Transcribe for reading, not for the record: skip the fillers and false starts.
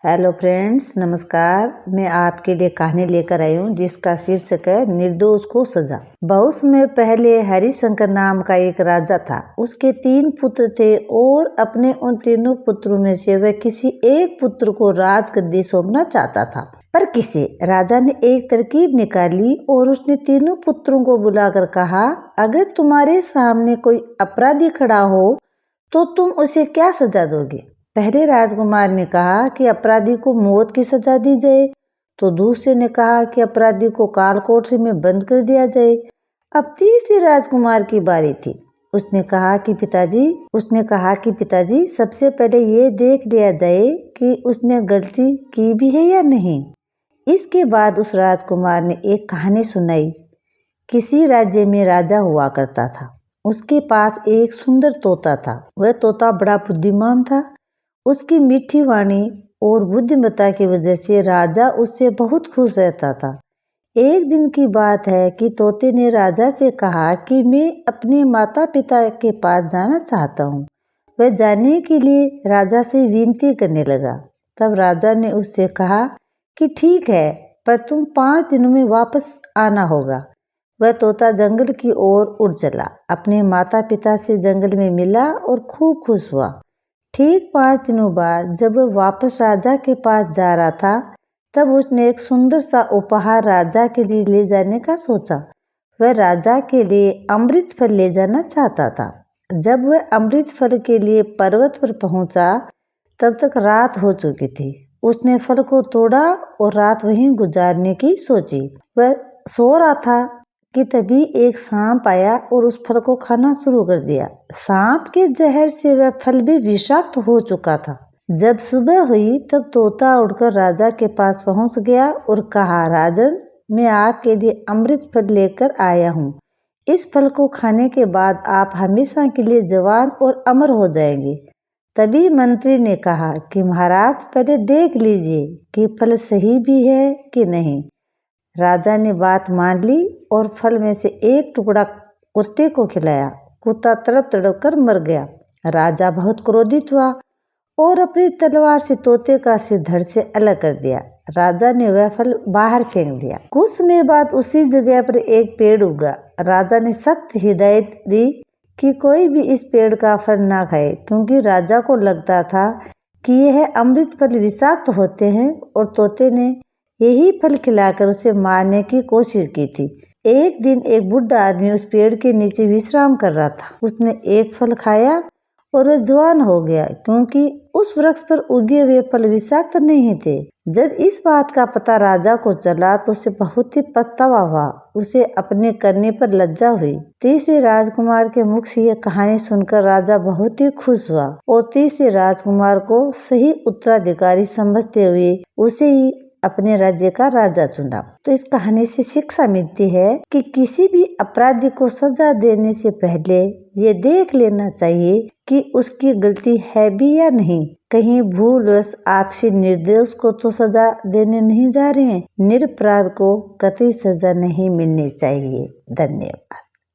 Hello friends, नमस्कार। मैं आपके लिए कहानी लेकर आई हूँ जिसका शीर्षक है निर्दोष को सजा। बहुत समय पहले हरिशंकर नाम का एक राजा था। उसके 3 पुत्र थे और अपने उन तीनों पुत्रों में से वह किसी एक पुत्र को राजगद्दी सौंपना चाहता था। पर किसी राजा ने एक तरकीब निकाली और उसने तीनों पुत्रों को बुलाकर कहा, अगर तुम्हारे सामने कोई अपराधी खड़ा हो तो तुम उसे क्या सजा दोगे? पहले राजकुमार ने कहा कि अपराधी को मौत की सजा दी जाए, तो दूसरे ने कहा कि अपराधी को काल कोठरी में बंद कर दिया जाए। अब तीसरे राजकुमार की बारी थी। उसने कहा कि पिताजी सबसे पहले ये देख लिया जाए कि उसने गलती की भी है या नहीं। इसके बाद उस राजकुमार ने एक कहानी सुनाई। किसी राज्य में राजा हुआ करता था। उसके पास एक सुंदर तोता था। वह तोता बड़ा बुद्धिमान था। उसकी मीठी वाणी और बुद्धिमत्ता की वजह से राजा उससे बहुत खुश रहता था। एक दिन की बात है कि तोते ने राजा से कहा कि मैं अपने माता पिता के पास जाना चाहता हूँ। वह जाने के लिए राजा से विनती करने लगा। तब राजा ने उससे कहा कि ठीक है, पर तुम 5 दिनों में वापस आना होगा। वह तोता जंगल की ओर उड़ चला। अपने माता पिता से जंगल में मिला और खूब खुश हुआ। ठीक 5 दिनों बाद जब वह वापस राजा के पास जा रहा था, तब उसने एक सुंदर सा उपहार राजा के लिए ले जाने का सोचा। वह राजा के लिए अमृत फल ले जाना चाहता था। जब वह अमृत फल के लिए पर्वत पर पहुंचा, तब तक रात हो चुकी थी। उसने फल को तोड़ा और रात वहीं गुजारने की सोची। वह सो रहा था कि तभी एक सांप आया और उस फल को खाना शुरू कर दिया। सांप के जहर से वह फल भी विषाक्त हो चुका था। जब सुबह हुई तब तोता उड़कर राजा के पास पहुंच गया और कहा, राजन, मैं आपके लिए अमृत फल लेकर आया हूँ। इस फल को खाने के बाद आप हमेशा के लिए जवान और अमर हो जाएंगे। तभी मंत्री ने कहा कि महाराज, पहले देख लीजिए कि फल सही भी है कि नहीं। राजा ने बात मान ली और फल में से एक टुकड़ा कुत्ते को खिलाया। कुत्ता तड़प तड़प कर मर गया। राजा बहुत क्रोधित हुआ और अपनी तलवार से तोते का सिर धड़ से अलग कर दिया। राजा ने वह फल बाहर फेंक दिया। कुछ समय बाद उसी जगह पर एक पेड़ उगा। राजा ने सख्त हिदायत दी कि कोई भी इस पेड़ का फल ना खाए, क्योंकि राजा को लगता था कि यह अमृत फल विषाक्त होते हैं और तोते ने यही फल खिलाकर उसे मारने की कोशिश की थी। एक दिन एक बुढ़ा आदमी उस पेड़ के नीचे विश्राम कर रहा था। उसने एक फल खाया और वह जवान हो गया, क्योंकि उस वृक्ष पर उगे हुए फल विषाक्त नहीं थे। जब इस बात का पता राजा को चला तो उसे बहुत ही पछतावा हुआ। उसे अपने करने पर लज्जा हुई। तीसरे राजकुमार के मुख से यह कहानी सुनकर राजा बहुत ही खुश हुआ और तीसरे राजकुमार को सही उत्तराधिकारी समझते हुए उसे ही अपने राज्य का राजा चुना। तो इस कहानी से शिक्षा मिलती है कि किसी भी अपराधी को सजा देने से पहले ये देख लेना चाहिए कि उसकी गलती है भी या नहीं। कहीं भूलवश आप किसी निर्दोष को तो सजा देने नहीं जा रहे हैं। निरपराध को कतई सजा नहीं मिलनी चाहिए। धन्यवाद।